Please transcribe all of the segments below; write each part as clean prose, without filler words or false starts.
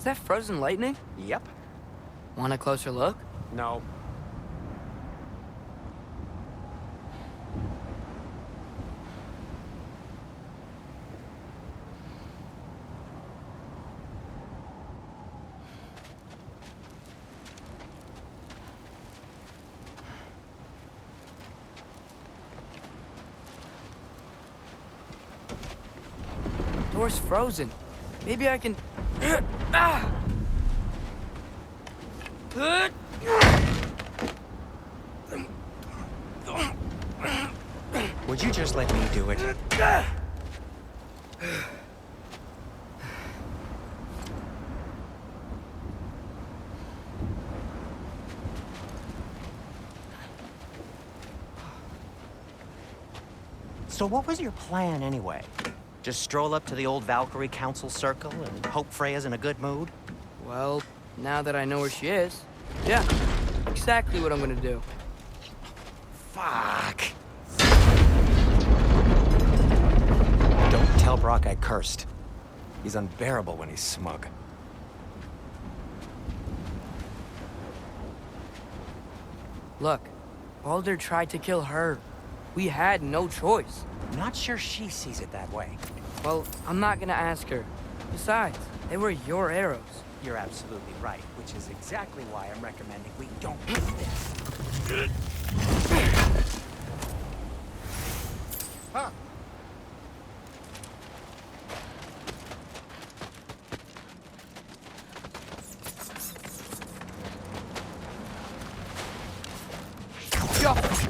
Is that frozen lightning? Yep. Want a closer look? No. Door's frozen. Maybe I can... Ah! Would you just let me do it? So what was your plan anyway? Just stroll up to the old Valkyrie Council Circle and hope Freya's in a good mood? Well, now that I know where she is, yeah, exactly what I'm gonna do. Fuck. Don't tell Brock I cursed. He's unbearable when he's smug. Look, Baldur tried to kill her. We had no choice. Not sure she sees it that way. Well, I'm not gonna ask her. Besides, they were your arrows. You're absolutely right, which is exactly why I'm recommending we don't do this. Huh. Oh.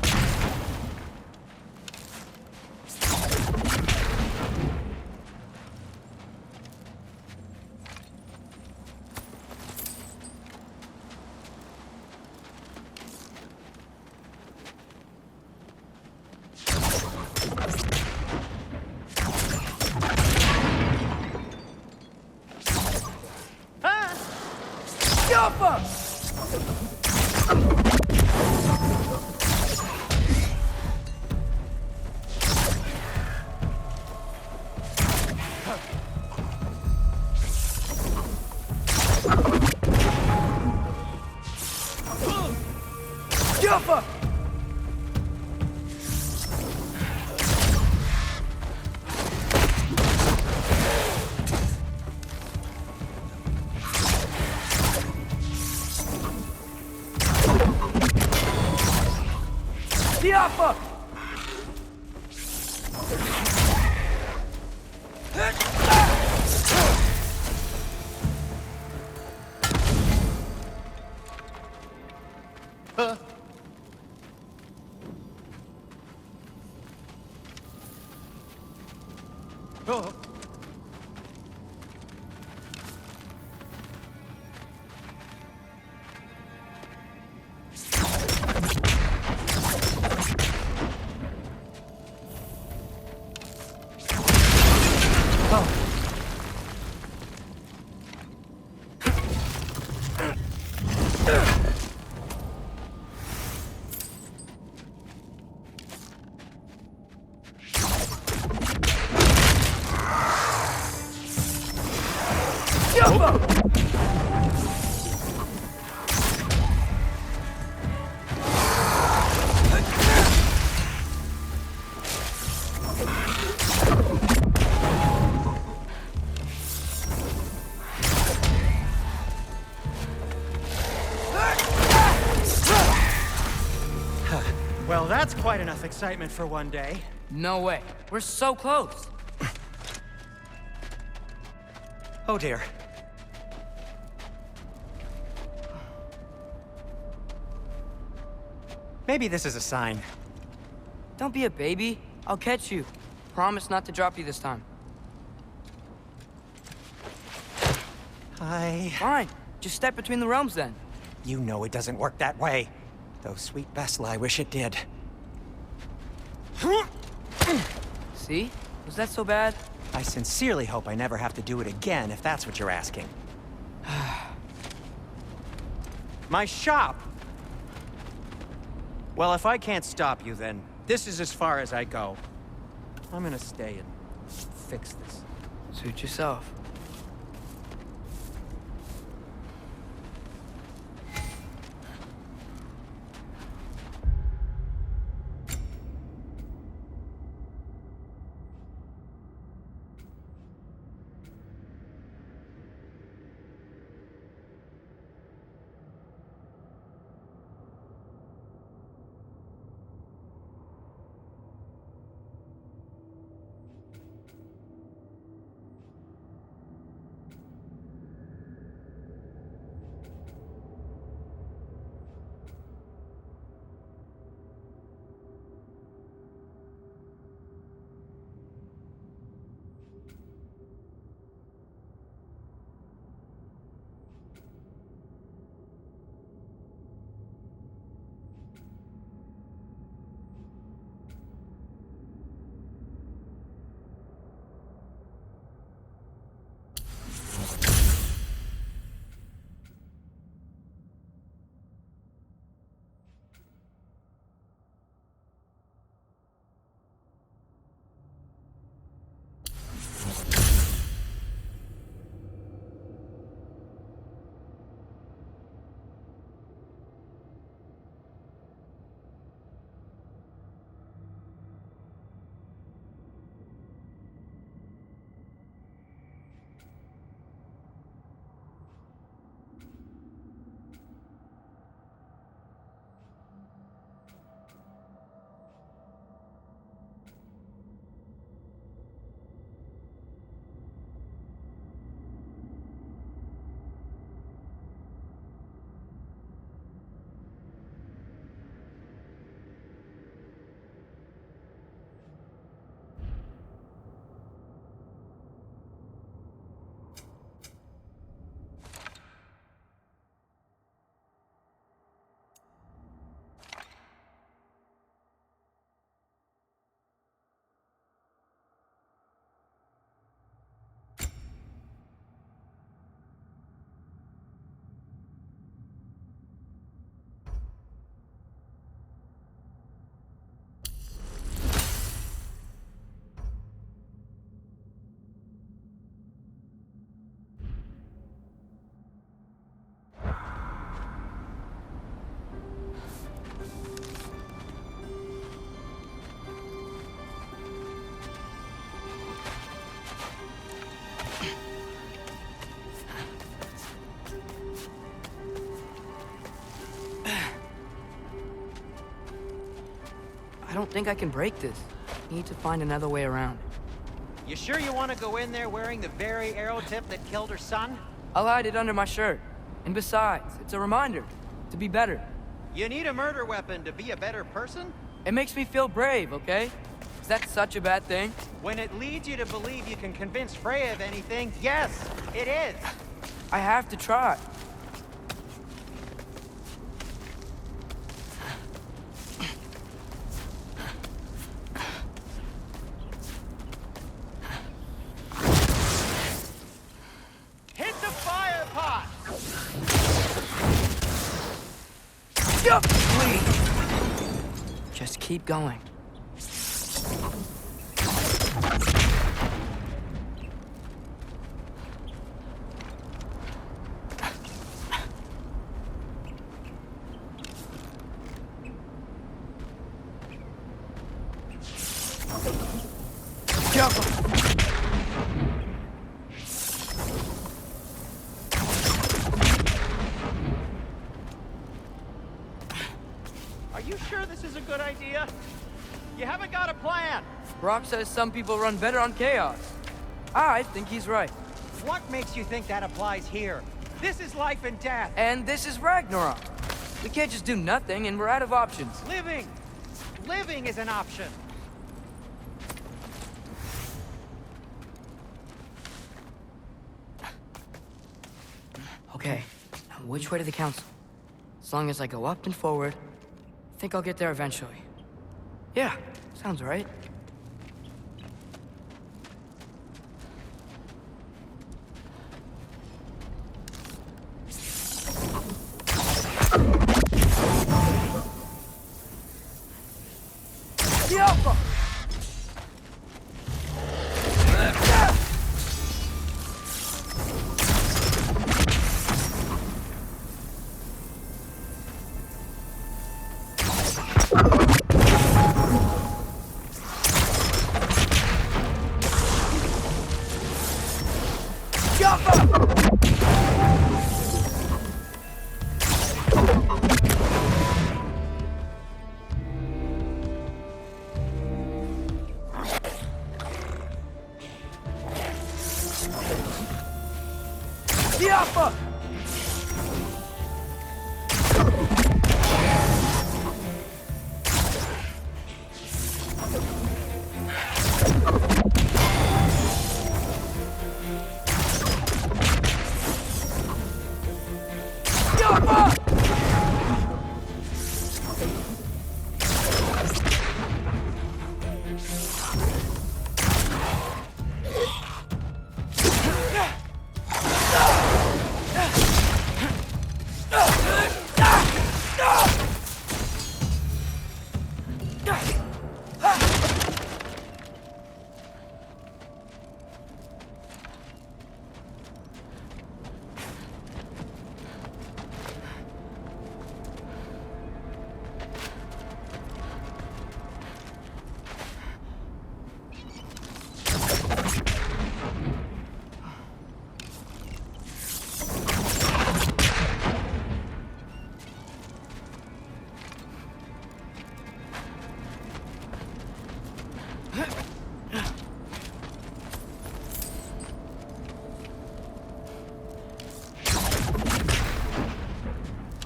Well, that's quite enough excitement for one day. No way. We're so close. Oh dear. Maybe this is a sign. Don't be a baby. I'll catch you. Promise not to drop you this time. Fine. Just step between the realms then. You know it doesn't work that way. Though, sweet Bessla, I wish it did. See? Was that so bad? I sincerely hope I never have to do it again, if that's what you're asking. My shop! Well, if I can't stop you, then this is as far as I go. I'm gonna stay and fix this. Suit yourself. I don't think I can break this. Need to find another way around. You sure you want to go in there wearing the very arrow tip that killed her son? I'll hide it under my shirt. And besides, it's a reminder to be better. You need a murder weapon to be a better person? It makes me feel brave, okay? Is that such a bad thing? When it leads you to believe you can convince Freya of anything, yes, it is. I have to try. Hit the fire pot! Yup! Just keep going. Are you sure this is a good idea? You haven't got a plan. Brock says some people run better on chaos. I think he's right. What makes you think that applies here? This is life and death. And this is Ragnarok. We can't just do nothing, and we're out of options. Living! Living is an option. Okay, now which way to the council? As long as I go up and forward, I think I'll get there eventually. Yeah, sounds right. The Alpha! The Alpha! The Alpha!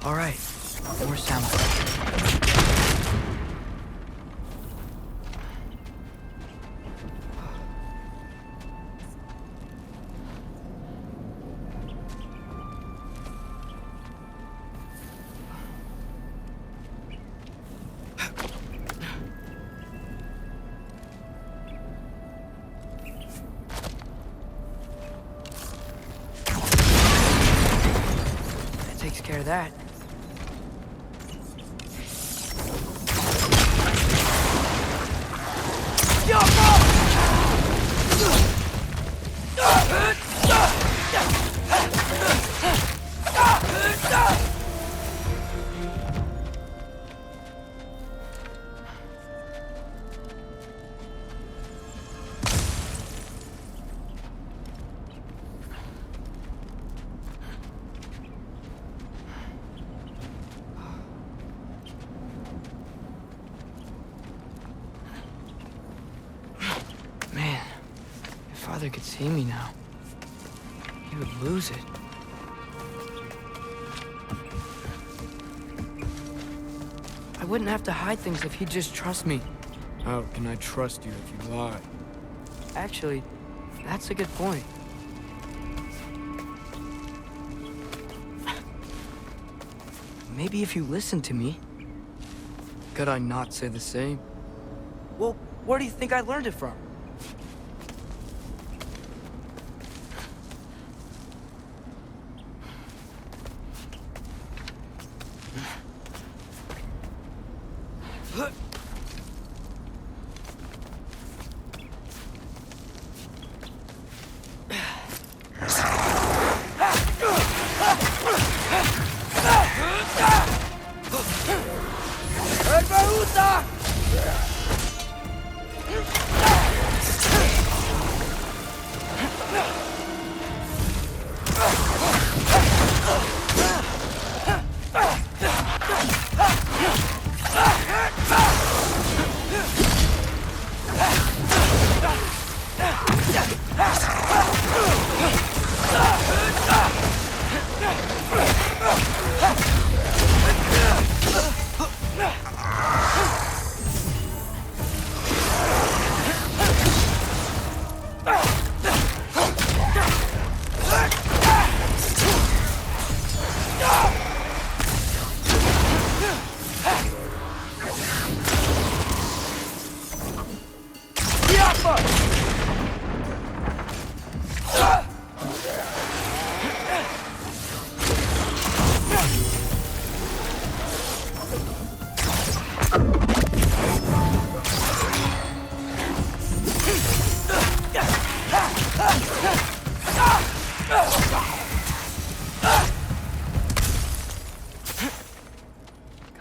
All right, more sound. That takes care of that. father could see me now, he would lose it. I wouldn't have to hide things if he'd just trust me. How can I trust you if you lie? Actually, that's a good point. Maybe if you listen to me. Could I not say the same? Well, where do you think I learned it from?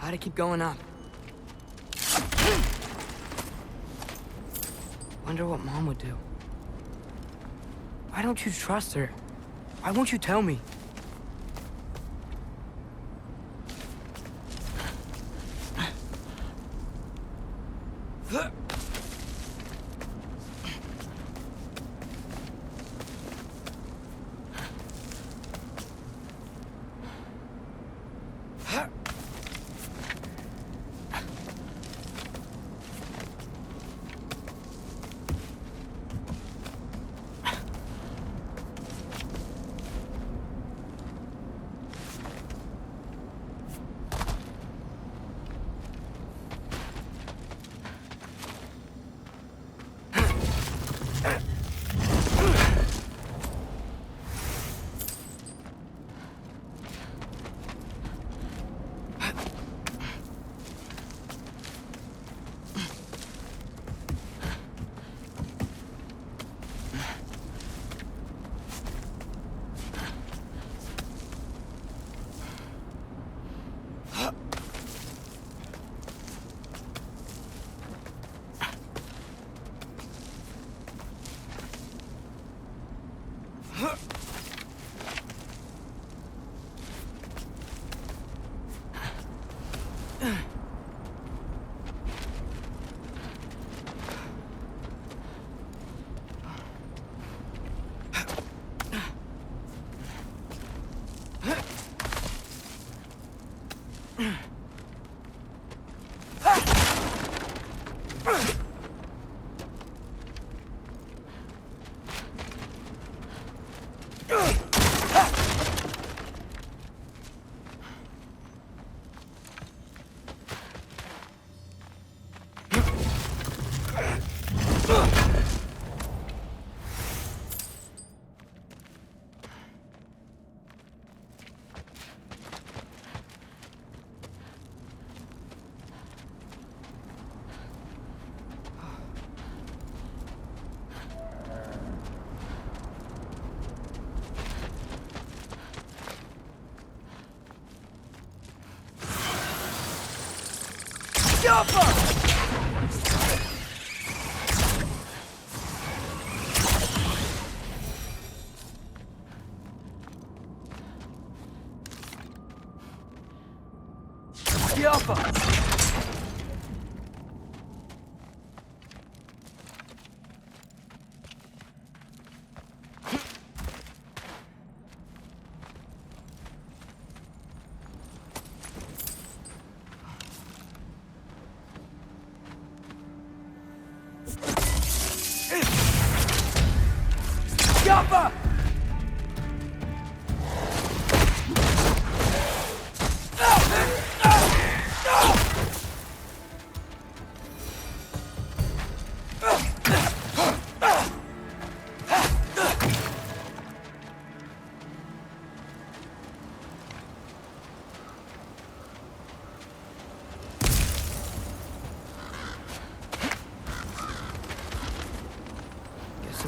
Gotta keep going up. Wonder what Mom would do. Why don't you trust her? Why won't you tell me?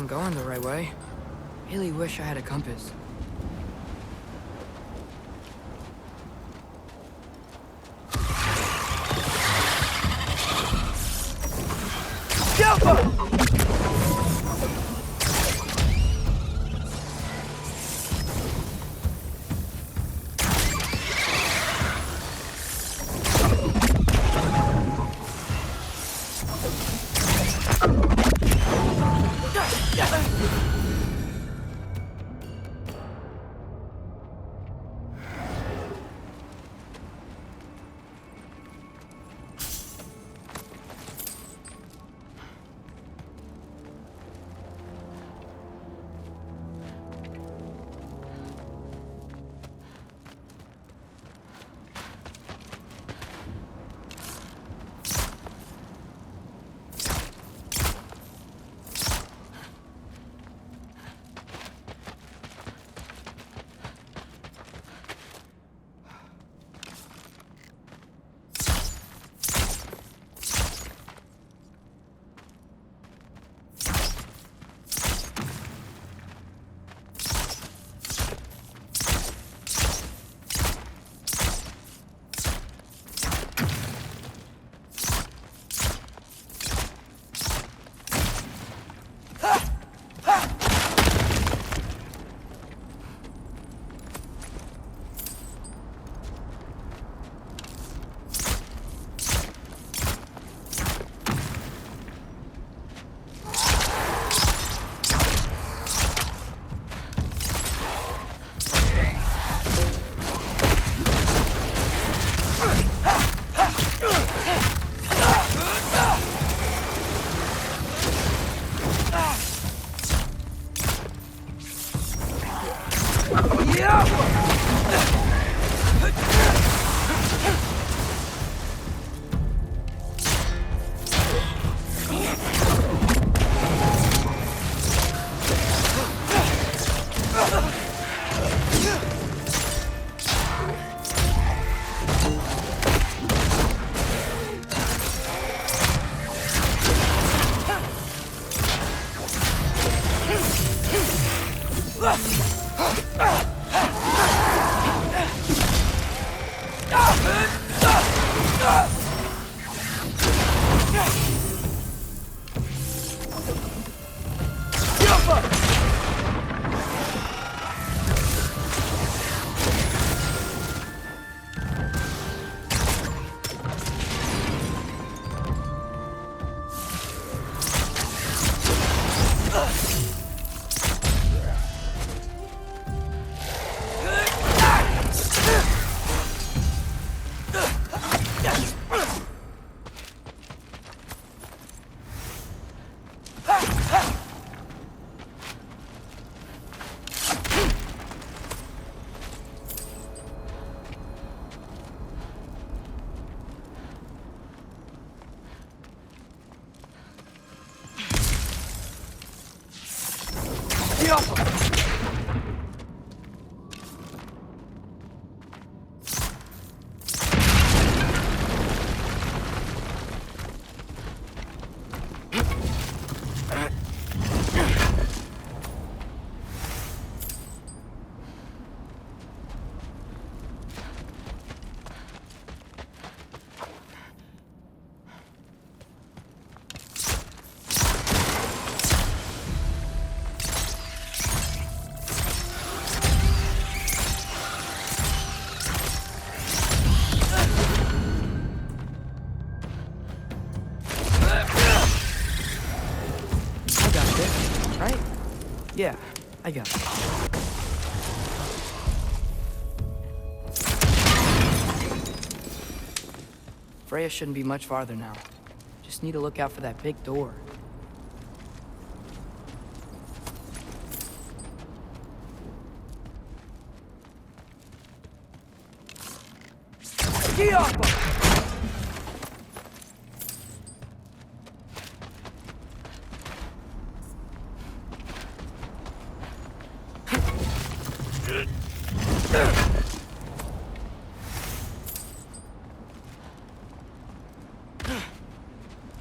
going the right way. Really wish I had a compass. Yeah, I got it. Freya shouldn't be much farther now. Just need to look out for that big door.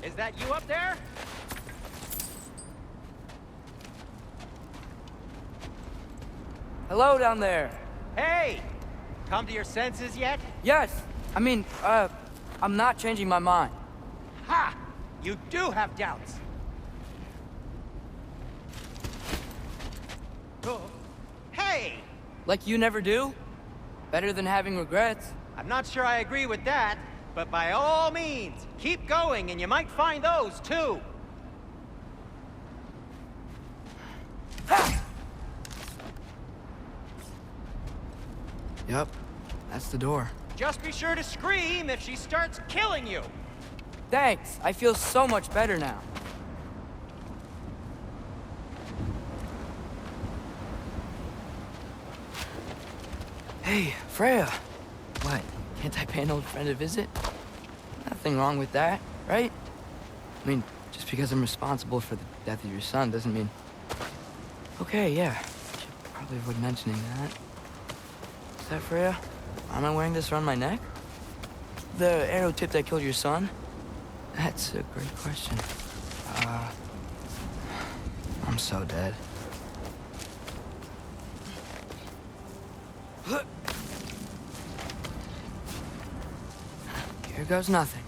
Is that you up there? Hello down there. Hey! Come to your senses yet? Yes. I mean, I'm not changing my mind. Ha! You do have doubts. Oh. Hey! Like you never do? Better than having regrets. I'm not sure I agree with that, but by all means, keep going and you might find those too. Yep, that's the door. Just be sure to scream if she starts killing you. Thanks, I feel so much better now. Hey, Freya. What? Can't I pay an old friend a visit? Nothing wrong with that, right? I mean, just because I'm responsible for the death of your son doesn't mean... Okay, yeah. Should probably avoid mentioning that. Is that Freya? Why am I wearing this around my neck? The arrow tip that killed your son? That's a great question. I'm so dead. Here goes nothing.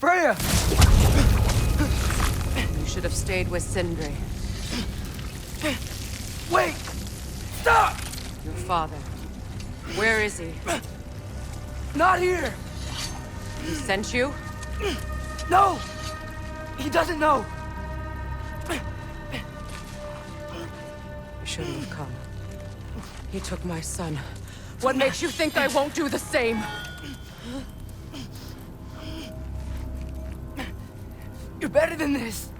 Freya! You should have stayed with Sindri. Wait! Stop! Your father. Where is he? Not here! He sent you? No! He doesn't know! You shouldn't have come. He took my son. What makes you think I won't do the same? You're better than this!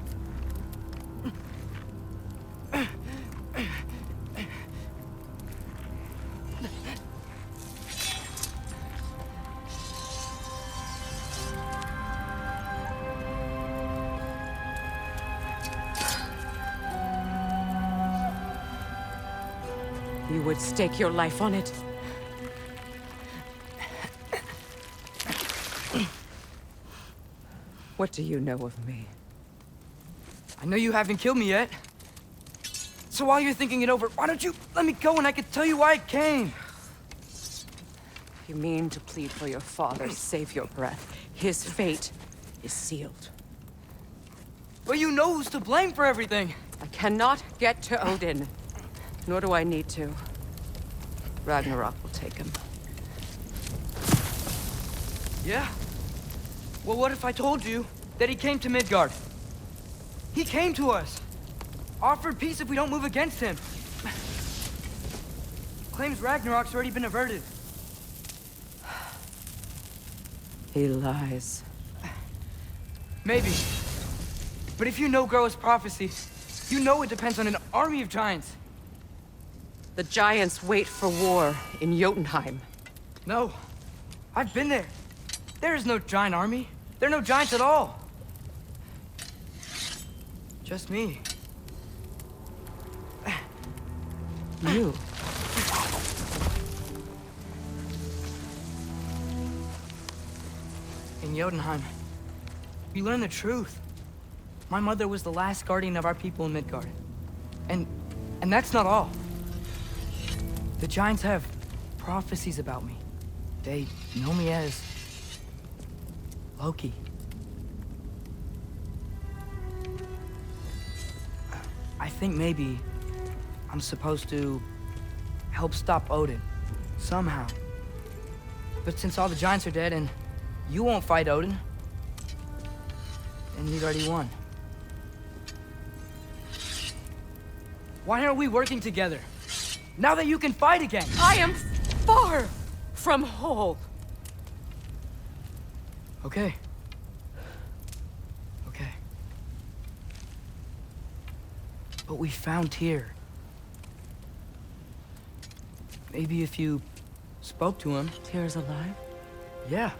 You would stake your life on it. What do you know of me? I know you haven't killed me yet. So while you're thinking it over, why don't you let me go and I can tell you why I came? You mean to plead for your father, save your breath. His fate is sealed. But you know who's to blame for everything. I cannot get to Odin. Nor do I need to. Ragnarok will take him. Yeah? Well, what if I told you that he came to Midgard? He came to us. Offered peace if we don't move against him. Claims Ragnarok's already been averted. He lies. Maybe. But if you know Groa's prophecy, you know it depends on an army of giants. The giants wait for war in Jotunheim. No. I've been there. There is no giant army. There are no giants at all. Just me. You? In Jotunheim, we learn the truth. My mother was the last guardian of our people in Midgard. And that's not all. The giants have prophecies about me. They know me as Loki. I think maybe I'm supposed to help stop Odin, somehow. But since all the giants are dead and you won't fight Odin, then you've already won. Why aren't we working together? Now that you can fight again! I am far from whole. Okay. Okay. But we found Tyr. Maybe if you spoke to him... Tyr's alive? Yeah.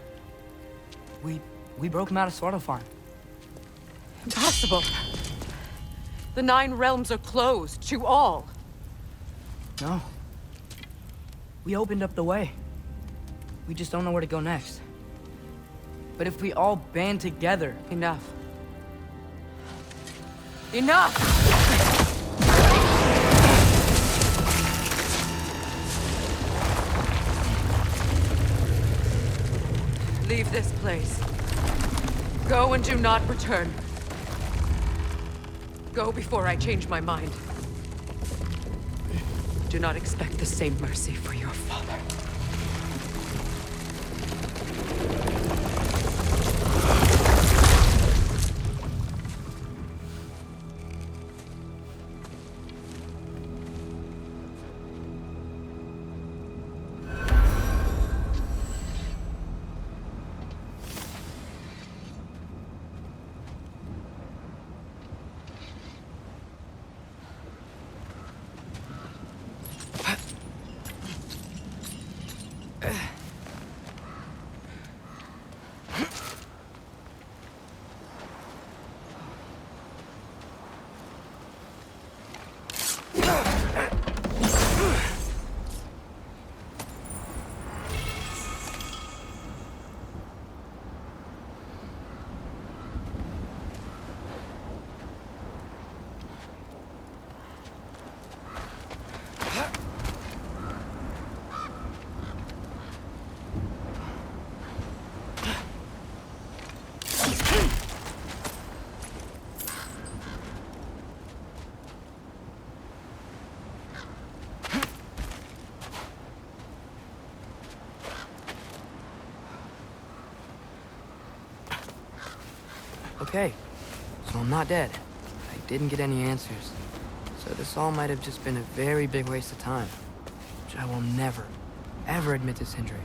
We broke him out of Svartalfheim. Impossible. The 9 realms are closed to all. No. We opened up the way. We just don't know where to go next. But if we all band together... Enough. Enough! Leave this place. Go and do not return. Go before I change my mind. Do not expect the same mercy for your father. Okay, so I'm not dead. I didn't get any answers. So this all might have just been a very big waste of time. Which I will never, ever admit to Sindri.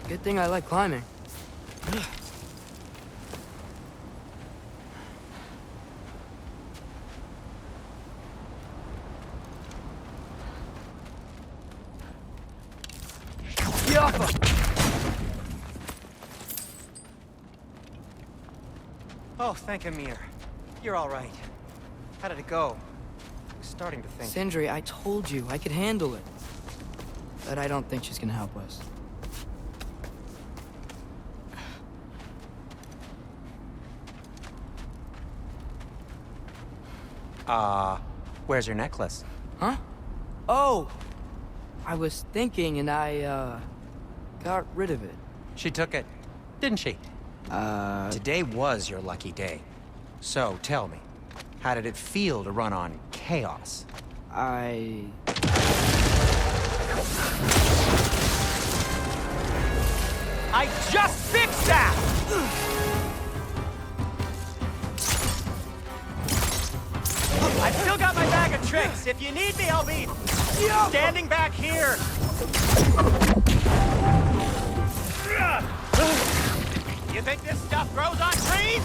Good thing I like climbing. Oh, thank Amir. You're all right. How did it go? I was starting to think... Sindri, I told you I could handle it. But I don't think she's gonna help us. Where's your necklace? Huh? Oh! I was thinking and I, got rid of it. She took it, didn't she? Today was your lucky day. So, tell me, how did it feel to run on chaos? I just fixed that! I've still got my bag of tricks. If you need me, I'll be standing back here. You think this stuff grows on trees?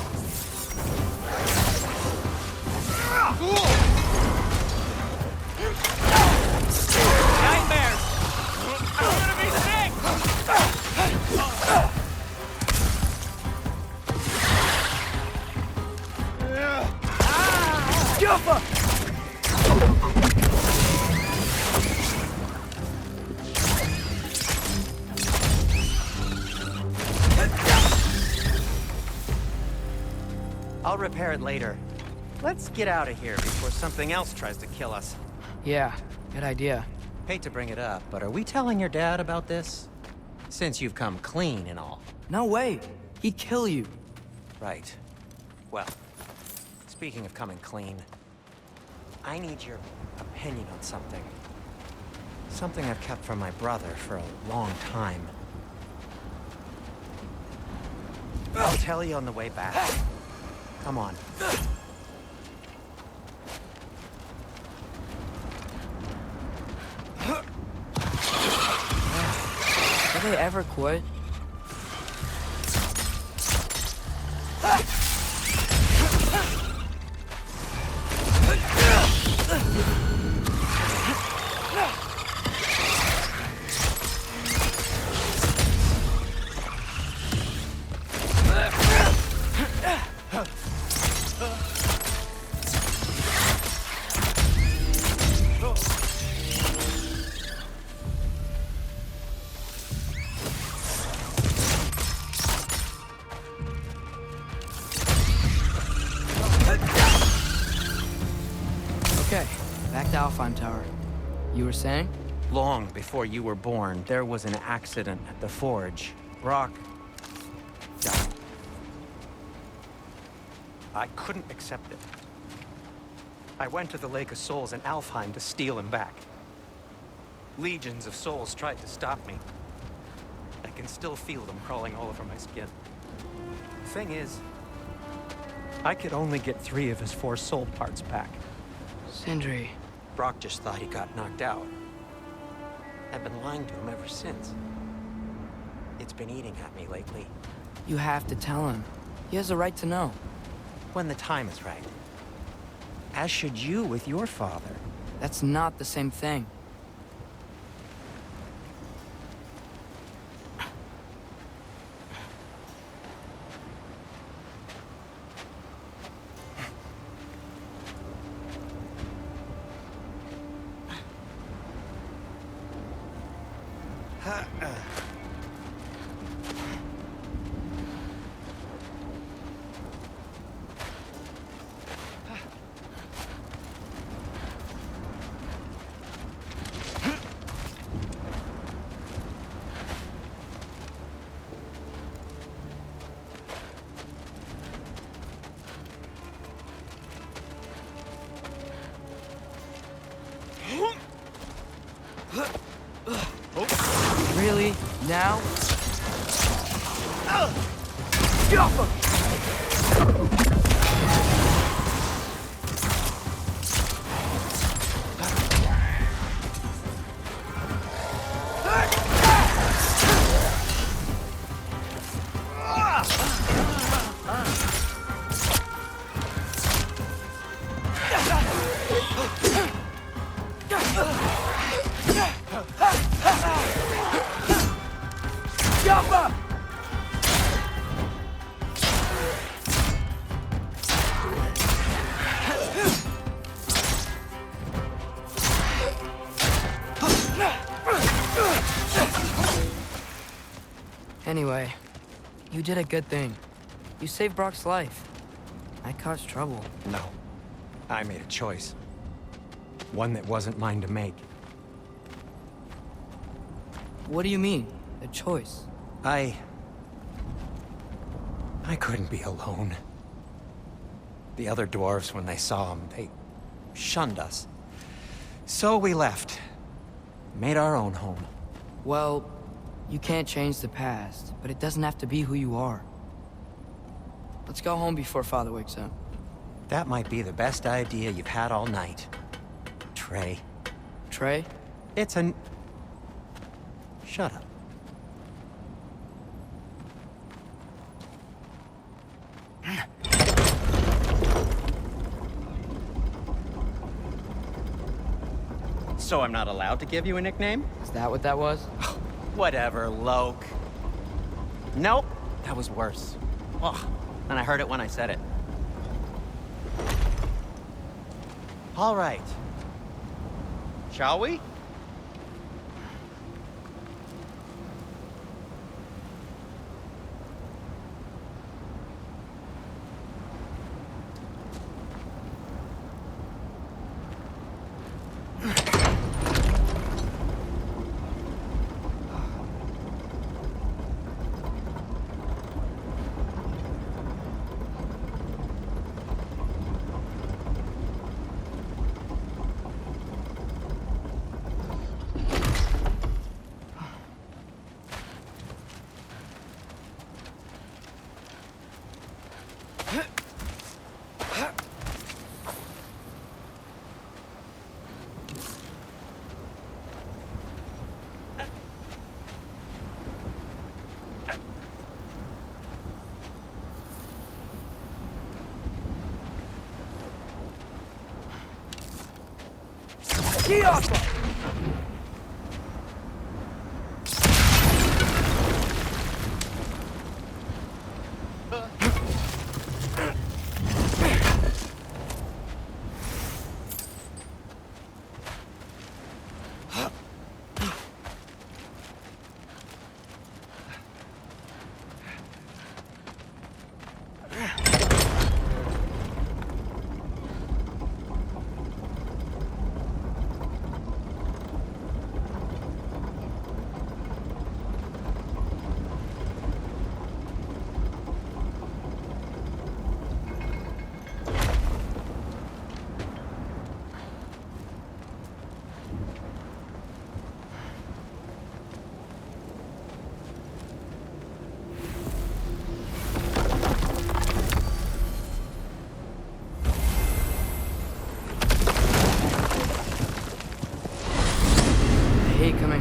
Nightmares! I'm gonna be sick! Jumper! I'll repair it later. Let's get out of here before something else tries to kill us. Yeah, good idea. Hate to bring it up, but are we telling your dad about this? Since you've come clean and all. No way. He'd kill you. Right. Well, speaking of coming clean, I need your opinion on something. Something I've kept from my brother for a long time. I'll tell you on the way back. Come on. Do they ever quit? Back to Alfheim Tower. You were saying? Long before you were born, there was an accident at the forge. Brock died. I couldn't accept it. I went to the Lake of Souls in Alfheim to steal him back. Legions of souls tried to stop me. I can still feel them crawling all over my skin. The thing is, I could only get 3 of his 4 soul parts back. Sindri. Brock just thought he got knocked out. I've been lying to him ever since. It's been eating at me lately. You have to tell him. He has a right to know. When the time is right. As should you with your father. That's not the same thing. Really? Now? Anyway, you did a good thing. You saved Brock's life. I caused trouble. No. I made a choice. One that wasn't mine to make. What do you mean? A choice? I couldn't be alone. The other dwarves, when they saw him, they shunned us. So we left. Made our own home. Well, you can't change the past, but it doesn't have to be who you are. Let's go home before Father wakes up. That might be the best idea you've had all night. Trey. Trey? It's an... Shut up. So I'm not allowed to give you a nickname? Is that what that was? Whatever, Loke. Nope, that was worse. Ugh, and I heard it when I said it. All right. Shall we?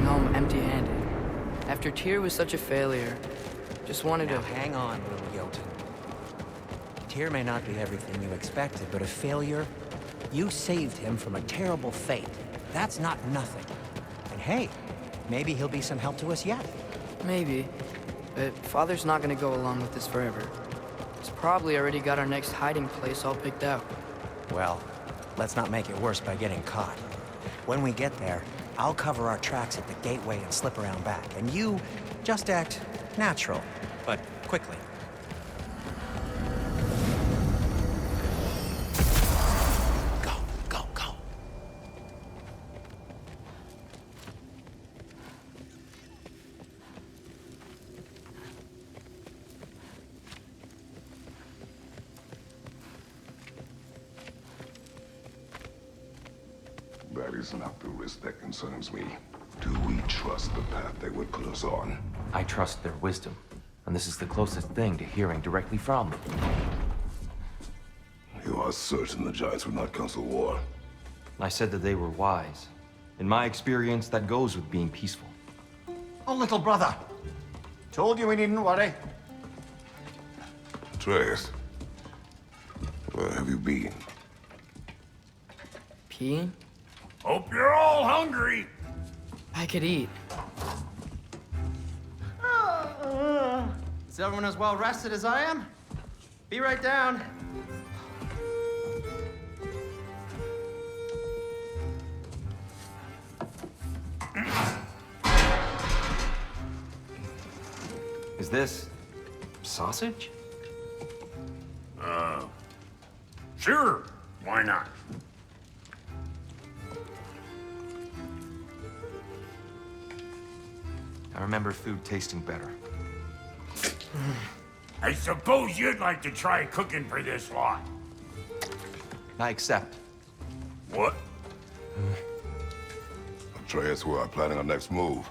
home empty-handed. After Tyr was such a failure, just wanted Now to... hang on, little Jotun. Tyr may not be everything you expected, but a failure? You saved him from a terrible fate. That's not nothing. And hey, maybe he'll be some help to us yet. Maybe. But Father's not gonna go along with this forever. He's probably already got our next hiding place all picked out. Well, let's not make it worse by getting caught. When we get there, I'll cover our tracks at the gateway and slip around back. And you just act natural, but quickly. Go, go, go. That is not the risk that concerns me. Do we trust the path they would put us on? I trust their wisdom, and this is the closest thing to hearing directly from them. You are certain the Giants would not counsel war? I said that they were wise. In my experience, that goes with being peaceful. Oh, little brother. Told you we needn't worry. Atreus, where have you been? Peeing? Hope you're all hungry. I could eat. Is everyone as well rested as I am? Be right down. Is this... sausage? Sure, why not? I remember food tasting better. I suppose you'd like to try cooking for this lot. I accept. What? Atreus, we are planning our next move.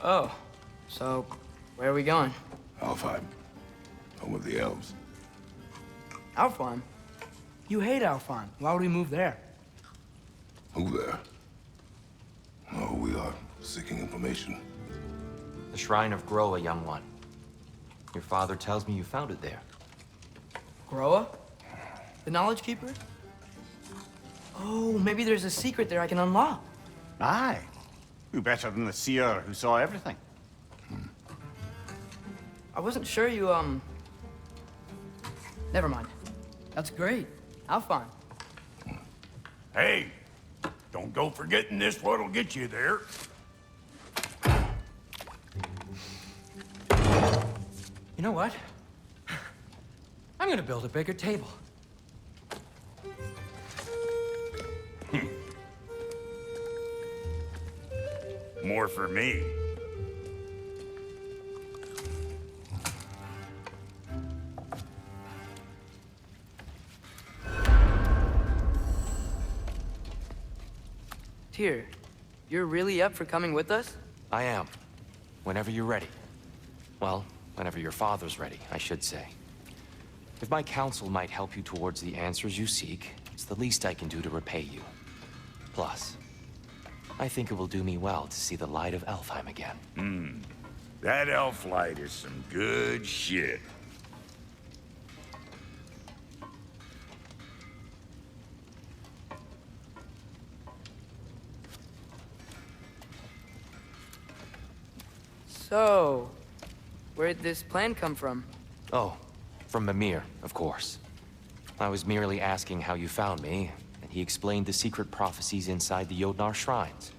Oh. So, where are we going? Alfheim, home of the elves. Alfheim? You hate Alfheim. Why would we move there? Who there? Oh, we are seeking information. The Shrine of Groa, young one. Your father tells me you found it there. Groa? The Knowledge Keeper? Oh, maybe there's a secret there I can unlock. Aye. Who better than the seer who saw everything? I wasn't sure you, Never mind. That's great. Alfheim. Hey, don't go forgetting this what'll get you there. You know what? I'm gonna build a bigger table. More for me. Tyr, you're really up for coming with us? I am. Whenever you're ready. Well, whenever your father's ready, I should say. If my counsel might help you towards the answers you seek, it's the least I can do to repay you. Plus, I think it will do me well to see the light of Alfheim again. That elf light is some good shit. So, where'd this plan come from? Oh, from Mimir, of course. I was merely asking how you found me, and he explained the secret prophecies inside the Jotnar shrines.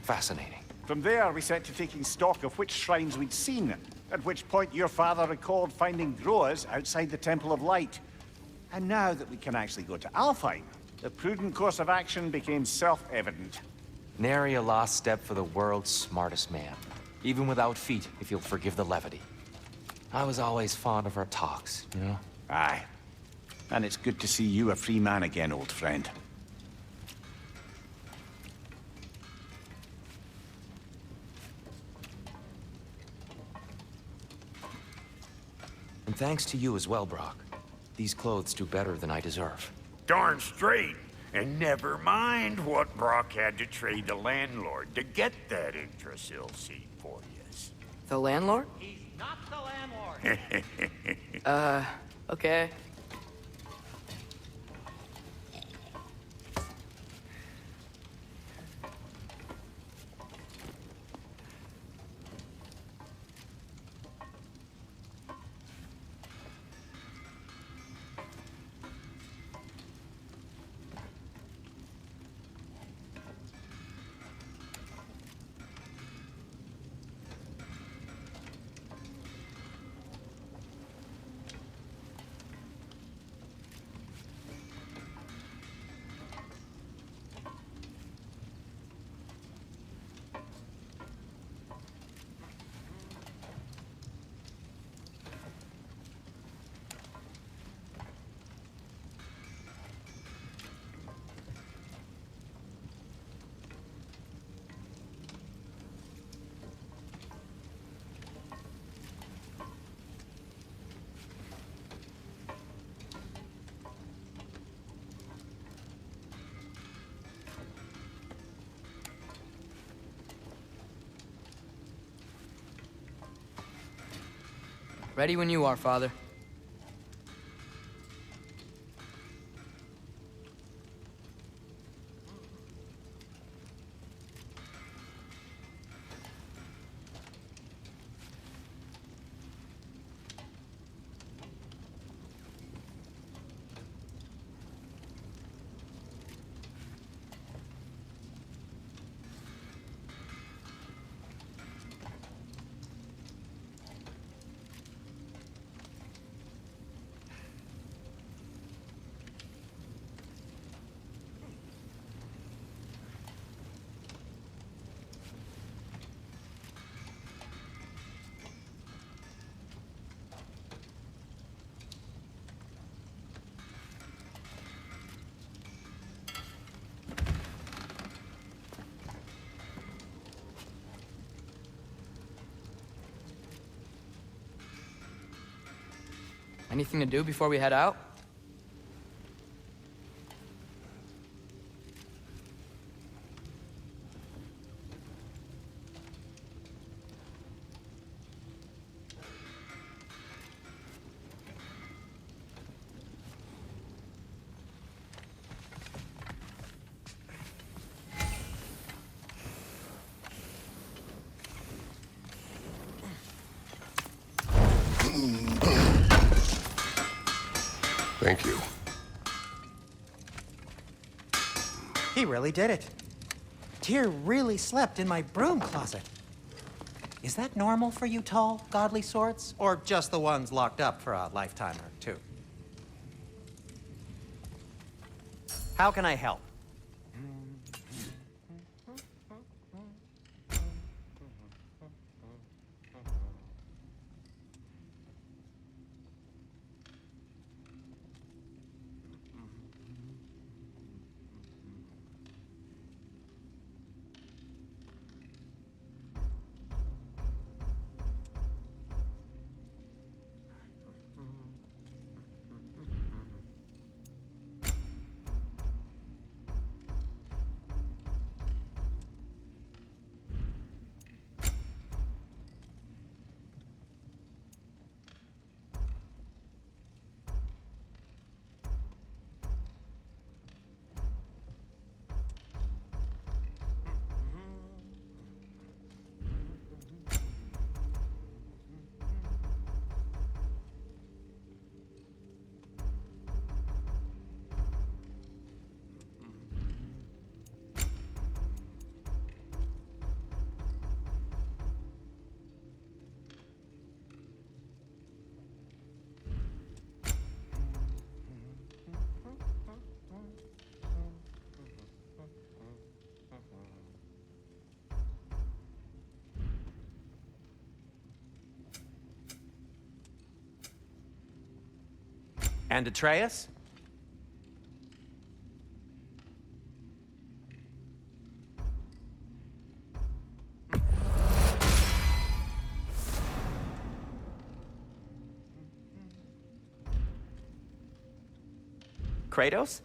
Fascinating. From there, we set to taking stock of which shrines we'd seen, at which point your father recalled finding Groas outside the Temple of Light. And now that we can actually go to Alfheim, the prudent course of action became self-evident. Nary a lost step for the world's smartest man. Even without feet, if you'll forgive the levity. I was always fond of our talks, you know? Aye. And it's good to see you a free man again, old friend. And thanks to you as well, Brock. These clothes do better than I deserve. Darn straight. And never mind what Brock had to trade the landlord to get that Yggdrasil seed for you. The landlord? He's not the landlord. Okay. Ready when you are, Father. Anything to do before we head out? Thank you. He really did it. Tyr really slept in my broom closet. Is that normal for you tall, godly swords? Or just the ones locked up for a lifetime or two? How can I help? And Atreus? Kratos?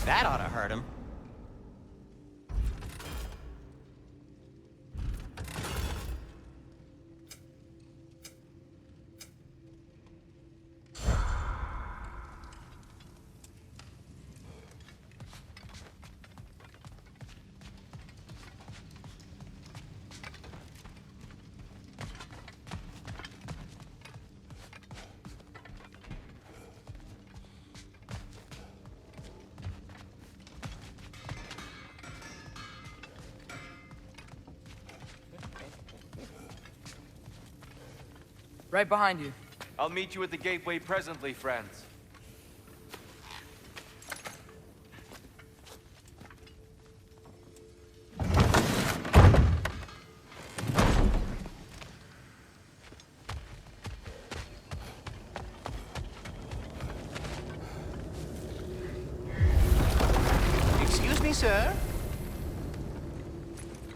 That ought to hurt him. Right behind you. I'll meet you at the gateway presently, friends. Excuse me, sir.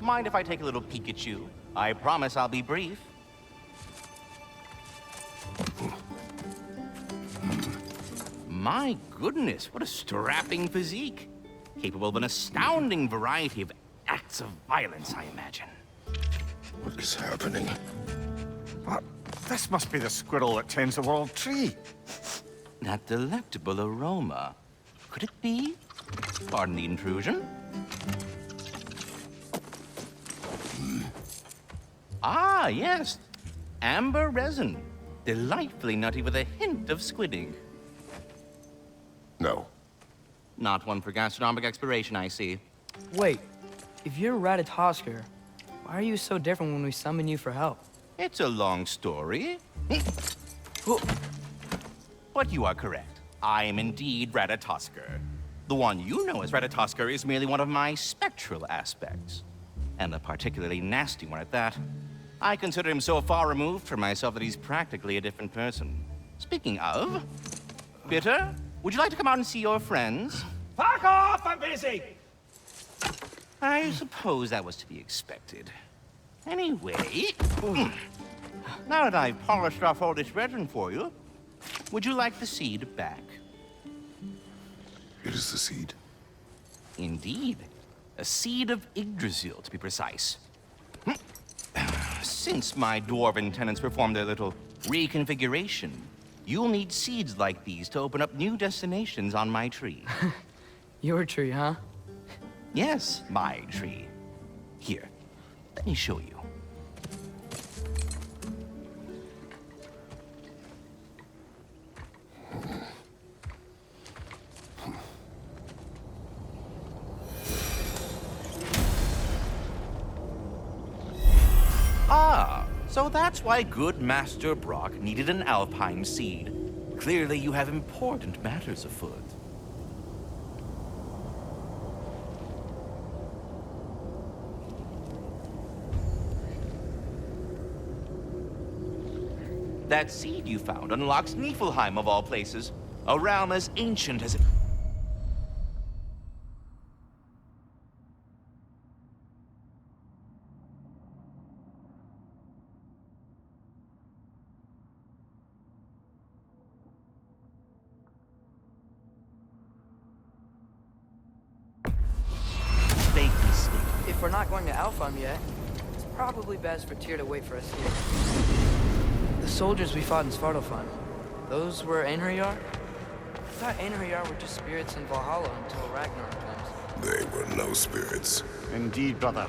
Mind if I take a little peek at you? I promise I'll be brief. My goodness, what a strapping physique. Capable of an astounding variety of acts of violence, I imagine. What is happening? What? This must be the squirrel that tends the world tree. That delectable aroma. Could it be? Pardon the intrusion. Ah, yes. Amber resin. Delightfully nutty with a hint of squidding. No. Not one for gastronomic exploration, I see. Wait, if you're Ratatosker, why are you so different when we summon you for help? It's a long story. But you are correct. I am indeed Ratatosker. The one you know as Ratatosker is merely one of my spectral aspects. And a particularly nasty one at that. I consider him so far removed from myself that he's practically a different person. Speaking of... Bitter, would you like to come out and see your friends? Fuck off! I'm busy! I suppose that was to be expected. Anyway... Now that I've polished off all this resin for you, would you like the seed back? It is the seed. Indeed. A seed of Yggdrasil, to be precise. Since my dwarven tenants performed their little reconfiguration, you'll need seeds like these to open up new destinations on my tree. Your tree, huh? Yes, my tree. Here, let me show you. Ah, so that's why good Master Brock needed an alpine seed. Clearly you have important matters afoot. That seed you found unlocks Niflheim of all places, a realm as ancient as it... If we're not going to Alfheim yet, it's probably best for Tyr to wait for us here. The soldiers we fought in Svartalfheim, those were Einherjar? I thought Einherjar were just spirits in Valhalla until Ragnarok comes. They were no spirits. Indeed, brother.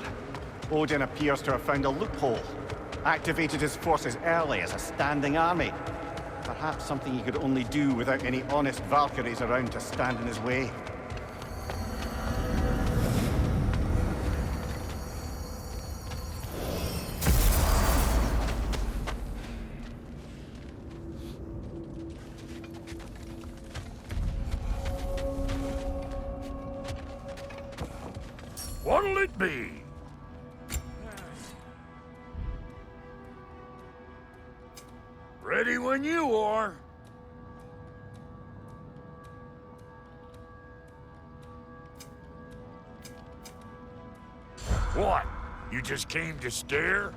Odin appears to have found a loophole. Activated his forces early as a standing army. Perhaps something he could only do without any honest Valkyries around to stand in his way. What'll it be? Ready when you are. What? You just came to stare?